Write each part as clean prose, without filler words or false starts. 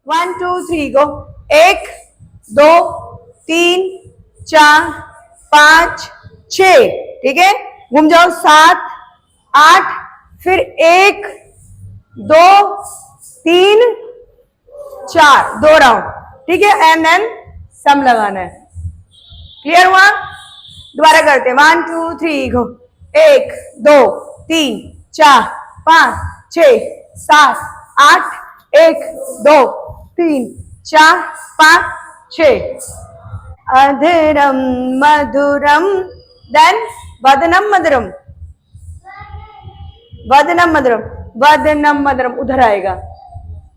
1 2 3 गो। 1 2 3 4 5 6, ठीक है। घूम जाओ 7 8, फिर 1 2 3 4, 2 राउंड, ठीक है। एंड देन सम लगाना है। क्लियर हुआ? दोबारा करते हैं। 1 2 3 गो। 1 2 3 4 5 6 7 8, 1 2 3 4 5 6। अधरम मधुरम, देन वदनम मधुरम, वदनम मधुरम, वदनम मधुरम उधर आएगा,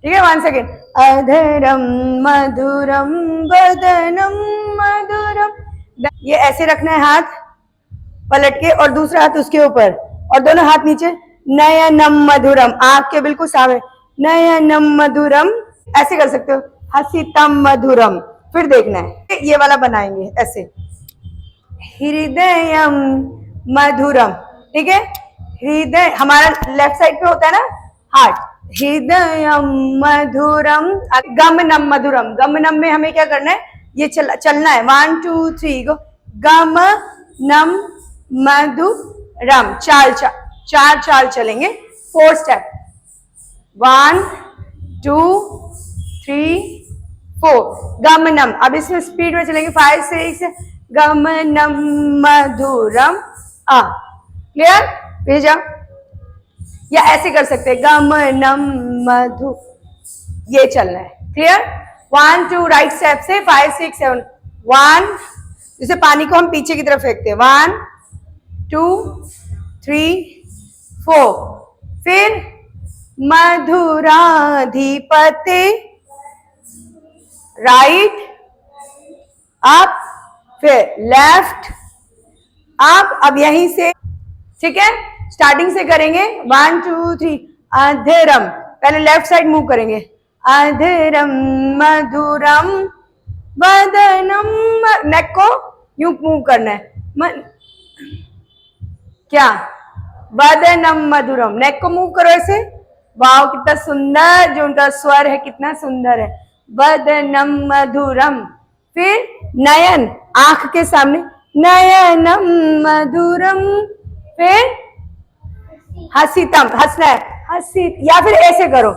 ठीक है। One second. अधरम मधुरम वदनम मधुरम, ये ऐसे रखना है हाथ पलट के, और दूसरा हाथ उसके ऊपर, और दोनों हाथ नीचे। नयनम मधुरम, आंख के बिल्कुल सामने। नयनम मधुरम, ऐसे कर सकते हो। हसितम मधुरम, फिर देखना है ये वाला बनाएंगे ऐसे। हृदयम मधुरम, ठीक है। हृदय हमारा लेफ्ट साइड पे होता है ना हार्ट। हृदयम मधुरम। गमनम मधुरम, गमनम में हमें क्या करना है, ये चलना है। 1 2 3 गो। गम नम मधुरम, चाल चार चाल चलेंगे। 4 स्टेप। 1 2 3 4, गमनम। अब इसमें स्पीड में चलेंगे। 5 6, गमनम मधुरम आ। क्लियर? भेज जाओ। या ऐसे कर सकते हैं, गमनम मधु, ये चलना है। क्लियर? 1 2 राइट स्टेप से 5 6 7 1, जैसे पानी को हम पीछे की तरफ फेंकते हैं। 1 2 3 4, फिर मधुराधिपते, राइट अप, फिर लेफ्ट अप। अब यहीं से, ठीक है, स्टार्टिंग से करेंगे। 1 2 3। अधरम, पहले लेफ्ट साइड मूव करेंगे। अधरम मधुरम वदनम, नेक को यूं मूव करना है। क्या? वदनम मधुरम, नेक को मूव करो ऐसे। वाह कितना सुंदर, जो उनका स्वर है कितना सुंदर है। वदनम मधुरम, फिर नयन, आंख के सामने। नयनम मधुरम, फिर हसितम, हंसना है। हसित, या फिर ऐसे करो,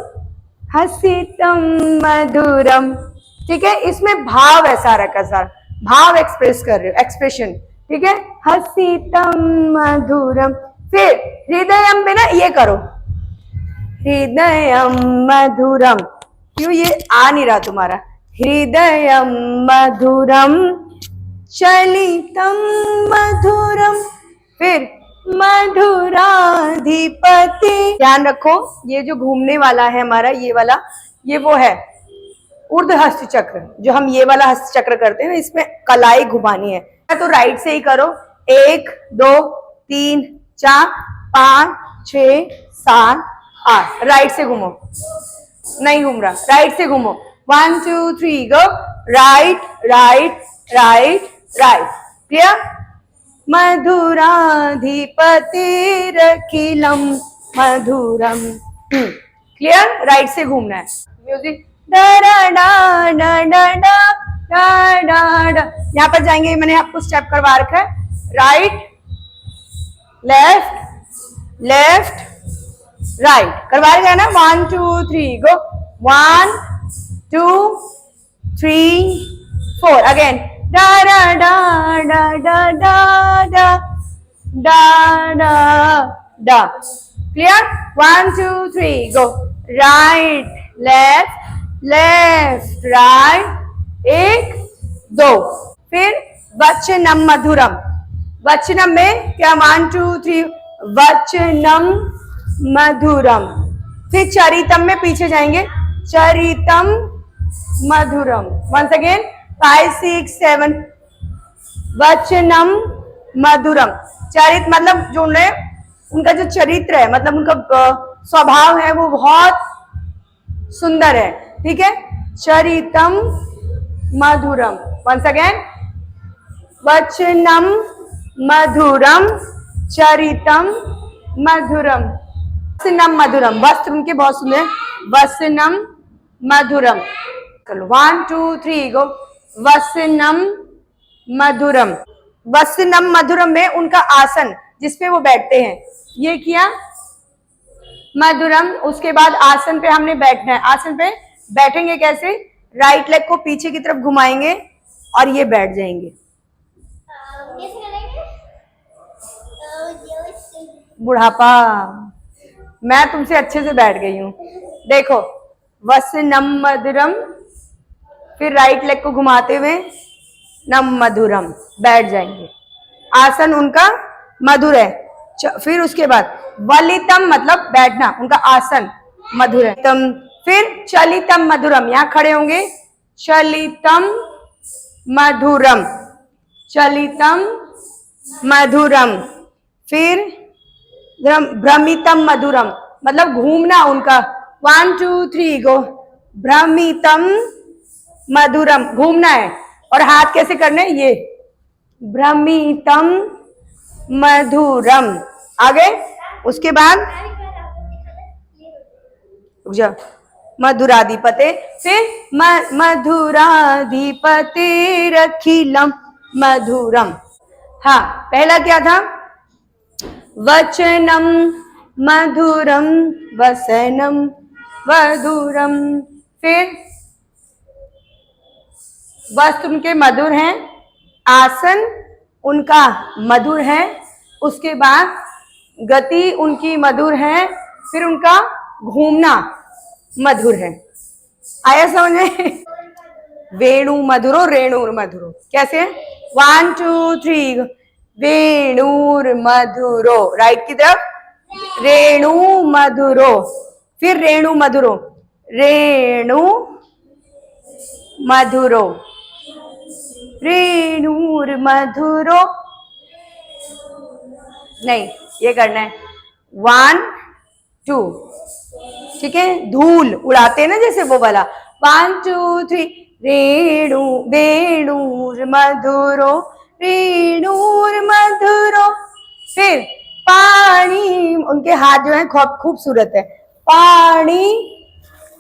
हसितम मधुरम, ठीक है। इसमें भाव है सारा का सारा, भाव एक्सप्रेस कर रहे हो, एक्सप्रेशन, ठीक है। हसितम मधुरम, फिर हृदयम पे ना ये करो, हृदयम मधुरम। क्यों ये आ नहीं रहा तुम्हारा? हृदयम मधुरम चलितम मधुरम, फिर मधुराधिपति। ध्यान रखो ये जो घूमने वाला है हमारा, ये वाला, ये वो है ऊर्ध्व हस्त चक्र। जो हम ये वाला हस्त चक्र करते हैं ना, इसमें कलाई घुमानी है। तो राइट से ही करो। 1 2 3 4 5 6 7 8, राइट से घूमो। नहीं घूम रहा, राइट से घूमो। 1 2 3 go. Right right right right. Clear? मधुराधिपतिरखिलम मधुरम। क्लियर? राइट से घूमना है। म्यूजिक डा डा डा डा डा डा डा डा। यहाँ पर जाएंगे, मैंने आपको स्टेप करवा रखा है। राइट लेफ्ट लेफ्ट राइट करवा रहे ना। 1 2 3 गो। 1 2 3 4, अगेन डा डा डा डा डा डा डा डा डा डा। Clear? 1 2 3 go. Right left left right, 1 2, फिर वचनम मधुरम। वचनम में क्या? 1 2 3, वचनम मधुरम। फिर चरितम में पीछे जाएंगे, चरितम मधुरम। वंस अगेन 5 6 7, वचनम मधुरम। चरित मतलब जो उनका जो चरित्र है, मतलब उनका स्वभाव है, वो बहुत सुंदर है, ठीक है। चरितम मधुरम। वंस अगेन वचनम मधुरम चरितम मधुरम। वसनम मधुरम, वस्त्र उनके बहुत सुंदर। वसनम मधुरम। चलो 1 2 3 गो। वसनम मधुरम। वसनम मधुरम में उनका आसन जिसपे वो बैठते हैं, ये किया मधुरम। उसके बाद आसन पे हमने बैठना है। आसन पे बैठेंगे कैसे? राइट लेग को पीछे की तरफ घुमाएंगे और ये बैठ जाएंगे। बुढ़ापा, मैं तुमसे अच्छे से बैठ गई हूं। देखो, वसनम मधुरम, फिर राइट लेग को घुमाते हुए नम मधुरम, बैठ जाएंगे। आसन उनका मधुर है। फिर उसके बाद वलितम मतलब बैठना, उनका आसन मधुर है। तम, फिर चलितम मधुरम, यहां खड़े होंगे। चलितम मधुरम, चलितम मधुरम। फिर भ्रमितम मधुरम मतलब घूमना उनका। 1 2 3 गो। भ्रमितम मधुरम, घूमना है। और हाथ कैसे करने? ये भ्रमितम मधुरम। आगे उसके बाद रुक जाओ, मधुराधिपते। फिर मधुराधिपते रखिलम मधुरम। हाँ, पहला क्या था? वचनम मधुरम वसनम मधुरम। फिर वस्त्र उनके मधुर हैं, आसन उनका मधुर है। उसके बाद गति उनकी मधुर है। फिर उनका घूमना मधुर है। आया समझ में? वेणु मधुरो रेणुर मधुरो। कैसे? 1 2 3 वेणुर मधुरो। राइट की तरफ रेणु मधुरो। फिर रेणु मधुरो, रेणु मधुरो, रेणुर मधुरो। नहीं, ये करना है 1 2। ठीक है, धूल उड़ाते हैं ना जैसे, वो वाला। 1 2 3 रेणु वेणुर मधुरो, रेणुर मधुरो। फिर पानी, उनके हाथ जो है खूबसूरत है। पानी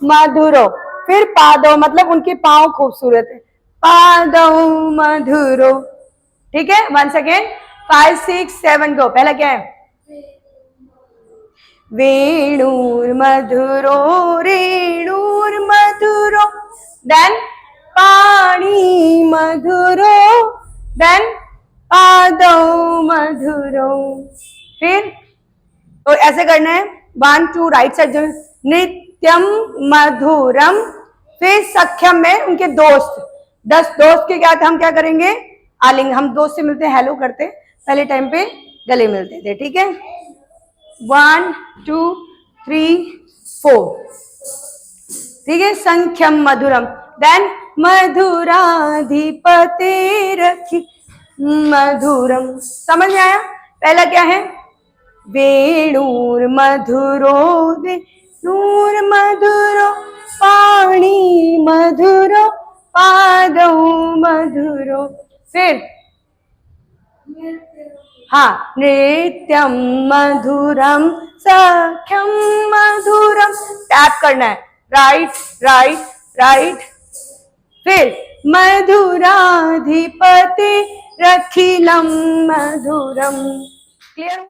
मधुरो। फिर पादो मतलब उनके पांव खूबसूरत है। पादो मधुरो। ठीक है, 1 सेकेंड। 5 6 7 गो। पहला क्या है? वेणुर मधुरो, रेणुर मधुरो। देन पानी मधुरो, देन पादो मधुरो। फिर तो ऐसे करना है। 1 2 राइट साइड जो नित्यम मधुरम। फिर सख्यम में उनके दोस्त, 10 दोस्त के क्या हम क्या करेंगे? आलिंग। हम दोस्त से मिलते, हेलो करते, पहले टाइम पे गले मिलते थे। ठीक है, 1 2 3 4। ठीक है, संख्यम मधुरम। देन मधुराधिपते रखी मधुरम। समझ में आया? पहला क्या है? वेणुर मधुरो, वेणुर मधुरो, पाणी मधुरो, पादो मधुरो। फिर हाँ, नृत्यम मधुरम, सख्यम मधुरम। टैप करना है, राइट राइट राइट। फिर मधुराधिपते रखिलम मधुरम। क्लियर?